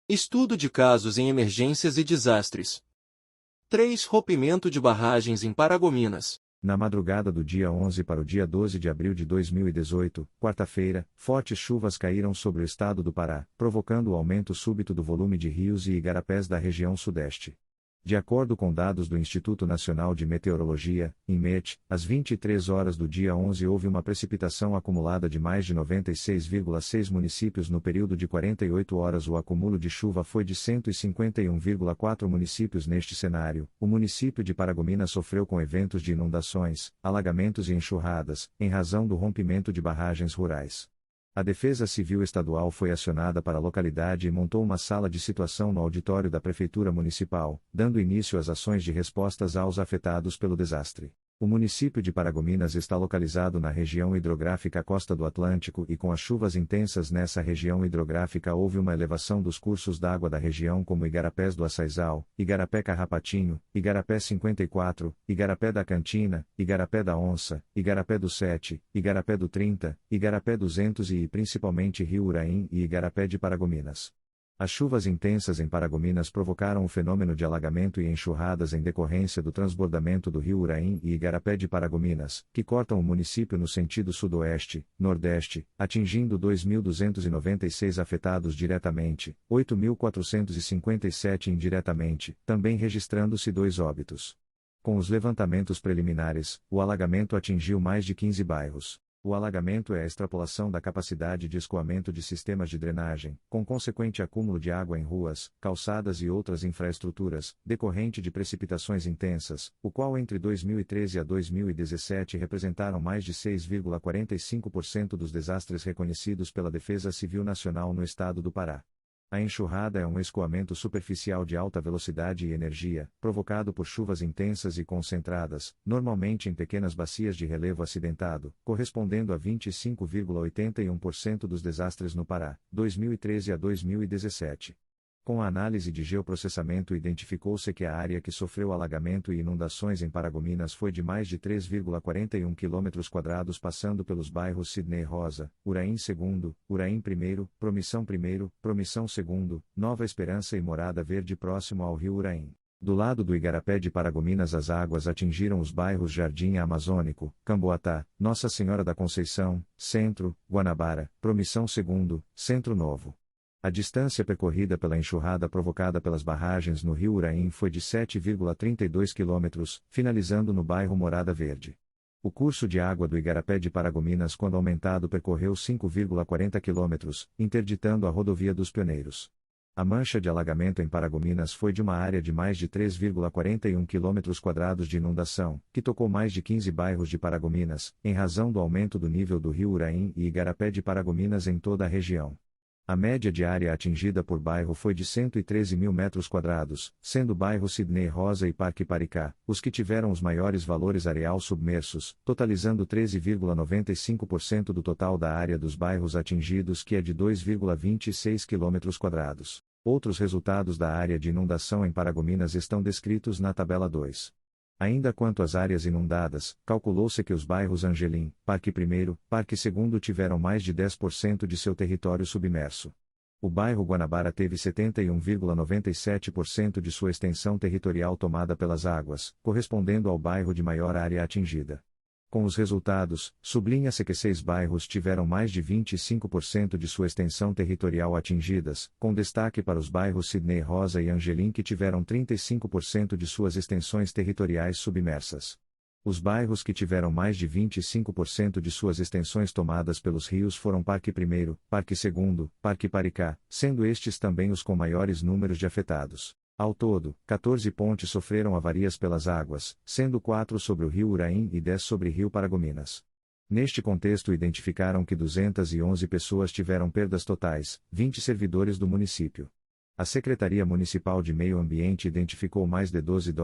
Estudo de casos em emergências e desastres. 3. Rompimento de barragens em Paragominas. Na madrugada do dia 11 para o dia 12 de abril de 2018, quarta-feira, fortes chuvas caíram sobre o estado do Pará, provocando o aumento súbito do volume de rios e igarapés da região sudeste. De acordo com dados do Instituto Nacional de Meteorologia, INMET, às 23 horas do dia 11 houve uma precipitação acumulada de mais de 96,6 municípios no período de 48 horas. O acúmulo de chuva foi de 151,4 municípios. Neste cenário, o município de Paragominas sofreu com eventos de inundações, alagamentos e enxurradas, em razão do rompimento de barragens rurais. A Defesa Civil Estadual foi acionada para a localidade e montou uma sala de situação no auditório da Prefeitura Municipal, dando início às ações de respostas aos afetados pelo desastre. O município de Paragominas está localizado na região hidrográfica Costa do Atlântico e com as chuvas intensas nessa região hidrográfica houve uma elevação dos cursos d'água da região como Igarapés do Açaizal, Igarapé Carrapatinho, Igarapé 54, Igarapé da Cantina, Igarapé da Onça, Igarapé do 7, Igarapé do 30, Igarapé 200 e principalmente Rio Uraim e Igarapé de Paragominas. As chuvas intensas em Paragominas provocaram o fenômeno de alagamento e enxurradas em decorrência do transbordamento do rio Uraim e Igarapé de Paragominas, que cortam o município no sentido sudoeste, nordeste, atingindo 2.296 afetados diretamente, 8.457 indiretamente, também registrando-se 2 óbitos. Com os levantamentos preliminares, o alagamento atingiu mais de 15 bairros. O alagamento é a extrapolação da capacidade de escoamento de sistemas de drenagem, com consequente acúmulo de água em ruas, calçadas e outras infraestruturas, decorrente de precipitações intensas, o qual entre 2013 a 2017 representaram mais de 6,45% dos desastres reconhecidos pela Defesa Civil Nacional no estado do Pará. A enxurrada é um escoamento superficial de alta velocidade e energia, provocado por chuvas intensas e concentradas, normalmente em pequenas bacias de relevo acidentado, correspondendo a 25,81% dos desastres no Pará, 2013 a 2017. Com a análise de geoprocessamento identificou-se que a área que sofreu alagamento e inundações em Paragominas foi de mais de 3,41 km², passando pelos bairros Sidney Rosa, Uraim II, Uraim I, Promissão I, Promissão II, Nova Esperança e Morada Verde próximo ao rio Uraim. Do lado do Igarapé de Paragominas as águas atingiram os bairros Jardim Amazônico, Camboatá, Nossa Senhora da Conceição, Centro, Guanabara, Promissão II, Centro Novo. A distância percorrida pela enxurrada provocada pelas barragens no rio Uraim foi de 7,32 km, finalizando no bairro Morada Verde. O curso de água do Igarapé de Paragominas quando aumentado percorreu 5,40 km, interditando a rodovia dos Pioneiros. A mancha de alagamento em Paragominas foi de uma área de mais de 3,41 km² de inundação, que tocou mais de 15 bairros de Paragominas, em razão do aumento do nível do rio Uraim e Igarapé de Paragominas em toda a região. A média de área atingida por bairro foi de 113 mil metros quadrados, sendo o bairro Sidney Rosa e Parque Paricá, os que tiveram os maiores valores areal submersos, totalizando 13,95% do total da área dos bairros atingidos, que é de 2,26 km². Outros resultados da área de inundação em Paragominas estão descritos na tabela 2. Ainda quanto às áreas inundadas, calculou-se que os bairros Angelim, Parque I, Parque II tiveram mais de 10% de seu território submerso. O bairro Guanabara teve 71,97% de sua extensão territorial tomada pelas águas, correspondendo ao bairro de maior área atingida. Com os resultados, sublinha-se que 6 bairros tiveram mais de 25% de sua extensão territorial atingidas, com destaque para os bairros Sidney Rosa e Angelim que tiveram 35% de suas extensões territoriais submersas. Os bairros que tiveram mais de 25% de suas extensões tomadas pelos rios foram Parque I, Parque II, Parque Paricá, sendo estes também os com maiores números de afetados. Ao todo, 14 pontes sofreram avarias pelas águas, sendo 4 sobre o rio Uraim e 10 sobre o rio Paragominas. Neste contexto identificaram que 211 pessoas tiveram perdas totais, 20 servidores do município. A Secretaria Municipal de Meio Ambiente identificou mais de 12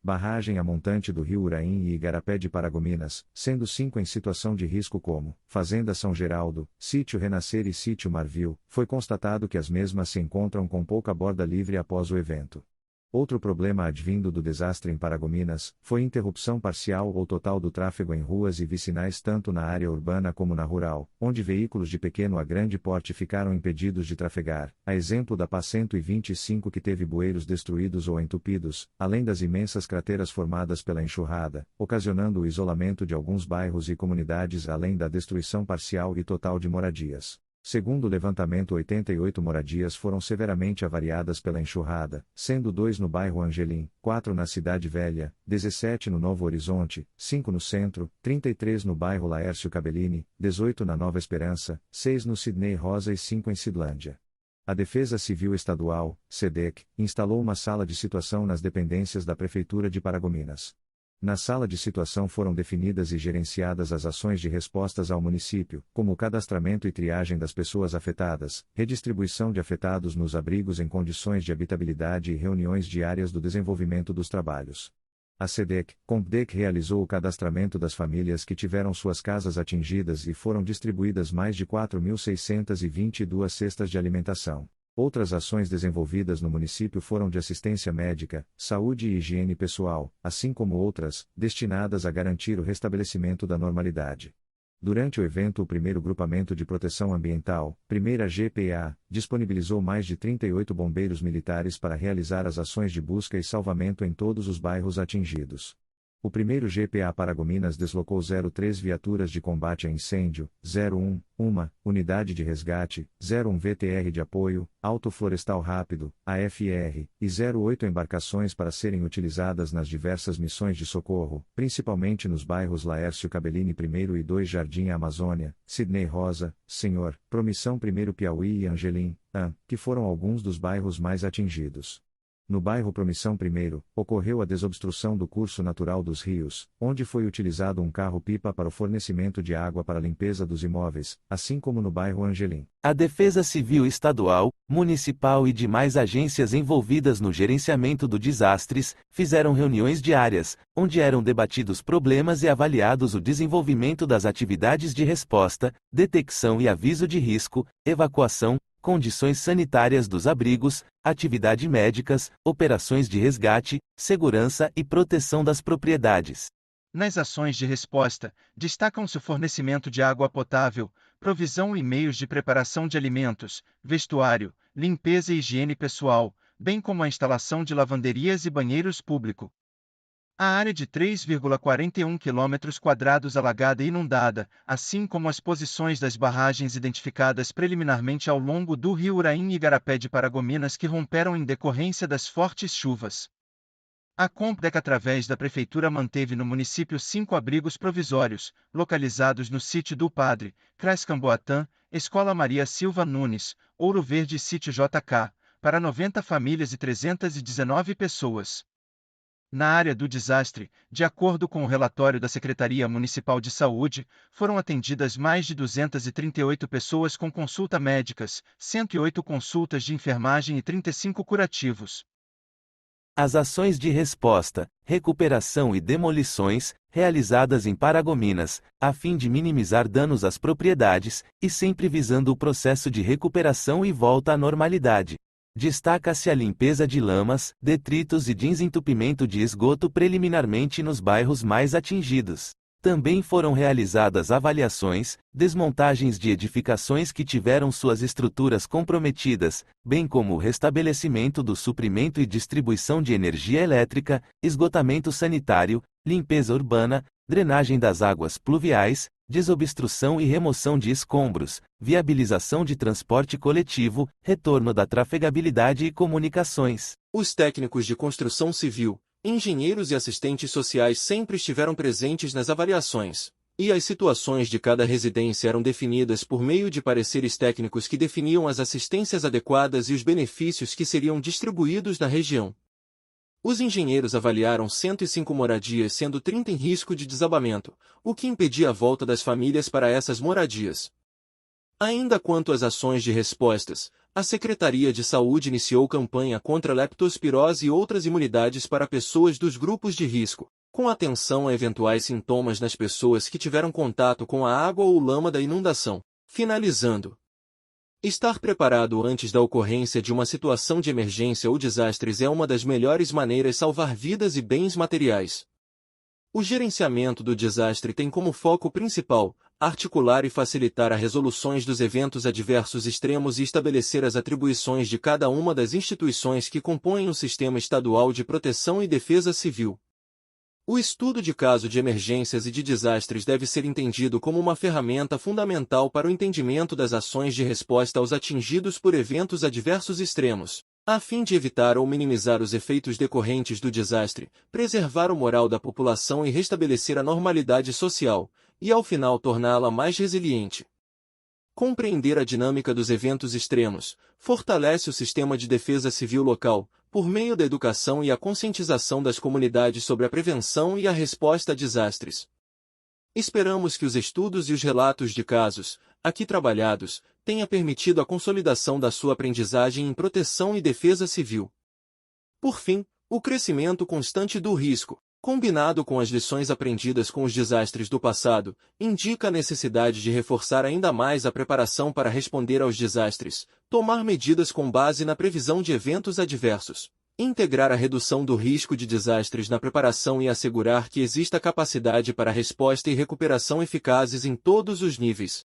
barragem a montante do rio Uraim e Igarapé de Paragominas, sendo 5 em situação de risco como Fazenda São Geraldo, Sítio Renascer e Sítio Marvil. Foi constatado que as mesmas se encontram com pouca borda livre após o evento. Outro problema advindo do desastre em Paragominas foi interrupção parcial ou total do tráfego em ruas e vicinais tanto na área urbana como na rural, onde veículos de pequeno a grande porte ficaram impedidos de trafegar, a exemplo da PA 125 que teve bueiros destruídos ou entupidos, além das imensas crateras formadas pela enxurrada, ocasionando o isolamento de alguns bairros e comunidades além da destruição parcial e total de moradias. Segundo o levantamento, 88 moradias foram severamente avariadas pela enxurrada, sendo 2 no bairro Angelim, 4 na Cidade Velha, 17 no Novo Horizonte, 5 no Centro, 33 no bairro Laércio Cabellini, 18 na Nova Esperança, 6 no Sidney Rosa e 5 em Cidlândia. A Defesa Civil Estadual, SEDEC, instalou uma sala de situação nas dependências da Prefeitura de Paragominas. Na sala de situação foram definidas e gerenciadas as ações de respostas ao município, como o cadastramento e triagem das pessoas afetadas, redistribuição de afetados nos abrigos em condições de habitabilidade e reuniões diárias do desenvolvimento dos trabalhos. A SEDEC-COMPDEC realizou o cadastramento das famílias que tiveram suas casas atingidas e foram distribuídas mais de 4.622 cestas de alimentação. Outras ações desenvolvidas no município foram de assistência médica, saúde e higiene pessoal, assim como outras, destinadas a garantir o restabelecimento da normalidade. Durante o evento, o primeiro Grupamento de Proteção Ambiental, primeira GPA, disponibilizou mais de 38 bombeiros militares para realizar as ações de busca e salvamento em todos os bairros atingidos. O primeiro GPA Paragominas deslocou 03 viaturas de combate a incêndio, 01, uma unidade de resgate, 01 VTR de apoio, Auto Florestal Rápido, AFR, e 08 embarcações para serem utilizadas nas diversas missões de socorro, principalmente nos bairros Laércio Cabellini I e 2 Jardim Amazônia, Sidney Rosa, Senhor, Promissão I Piauí e Angelim, que foram alguns dos bairros mais atingidos. No bairro Promissão I, ocorreu a desobstrução do curso natural dos rios, onde foi utilizado um carro-pipa para o fornecimento de água para a limpeza dos imóveis, assim como no bairro Angelim. A Defesa Civil Estadual, Municipal e demais agências envolvidas no gerenciamento do desastres, fizeram reuniões diárias, onde eram debatidos problemas e avaliados o desenvolvimento das atividades de resposta, detecção e aviso de risco, evacuação, condições sanitárias dos abrigos, atividade médicas, operações de resgate, segurança e proteção das propriedades. Nas ações de resposta, destacam-se o fornecimento de água potável, provisão e meios de preparação de alimentos, vestuário, limpeza e higiene pessoal, bem como a instalação de lavanderias e banheiros públicos. A área de 3,41 km² alagada e inundada, assim como as posições das barragens identificadas preliminarmente ao longo do rio Uraim e Igarapé de Paragominas que romperam em decorrência das fortes chuvas. A COMPDEC, através da Prefeitura, manteve no município 5 abrigos provisórios, localizados no sítio do Padre, CRAS Camboatã, Escola Maria Silva Nunes, Ouro Verde e sítio JK, para 90 famílias e 319 pessoas. Na área do desastre, de acordo com o relatório da Secretaria Municipal de Saúde, foram atendidas mais de 238 pessoas com consulta médicas, 108 consultas de enfermagem e 35 curativos. As ações de resposta, recuperação e demolições, realizadas em Paragominas, a fim de minimizar danos às propriedades, e sempre visando o processo de recuperação e volta à normalidade. Destaca-se a limpeza de lamas, detritos e desentupimento de esgoto preliminarmente nos bairros mais atingidos. Também foram realizadas avaliações, desmontagens de edificações que tiveram suas estruturas comprometidas, bem como o restabelecimento do suprimento e distribuição de energia elétrica, esgotamento sanitário, limpeza urbana, drenagem das águas pluviais, desobstrução e remoção de escombros, viabilização de transporte coletivo, retorno da trafegabilidade e comunicações. Os técnicos de construção civil, engenheiros e assistentes sociais sempre estiveram presentes nas avaliações, e as situações de cada residência eram definidas por meio de pareceres técnicos que definiam as assistências adequadas e os benefícios que seriam distribuídos na região. Os engenheiros avaliaram 105 moradias, sendo 30 em risco de desabamento, o que impedia a volta das famílias para essas moradias. Ainda quanto às ações de respostas, a Secretaria de Saúde iniciou campanha contra a leptospirose e outras imunidades para pessoas dos grupos de risco, com atenção a eventuais sintomas nas pessoas que tiveram contato com a água ou lama da inundação, finalizando Estar preparado antes da ocorrência de uma situação de emergência ou desastres é uma das melhores maneiras de salvar vidas e bens materiais. O gerenciamento do desastre tem como foco principal articular e facilitar as resoluções dos eventos adversos extremos e estabelecer as atribuições de cada uma das instituições que compõem o Sistema Estadual de Proteção e Defesa Civil. O estudo de caso de emergências e de desastres deve ser entendido como uma ferramenta fundamental para o entendimento das ações de resposta aos atingidos por eventos adversos extremos, a fim de evitar ou minimizar os efeitos decorrentes do desastre, preservar o moral da população e restabelecer a normalidade social, e ao final torná-la mais resiliente. Compreender a dinâmica dos eventos extremos fortalece o sistema de defesa civil local, por meio da educação e a conscientização das comunidades sobre a prevenção e a resposta a desastres. Esperamos que os estudos e os relatos de casos, aqui trabalhados, tenha permitido a consolidação da sua aprendizagem em proteção e defesa civil. Por fim, o crescimento constante do risco, combinado com as lições aprendidas com os desastres do passado, indica a necessidade de reforçar ainda mais a preparação para responder aos desastres, tomar medidas com base na previsão de eventos adversos, integrar a redução do risco de desastres na preparação e assegurar que exista capacidade para resposta e recuperação eficazes em todos os níveis.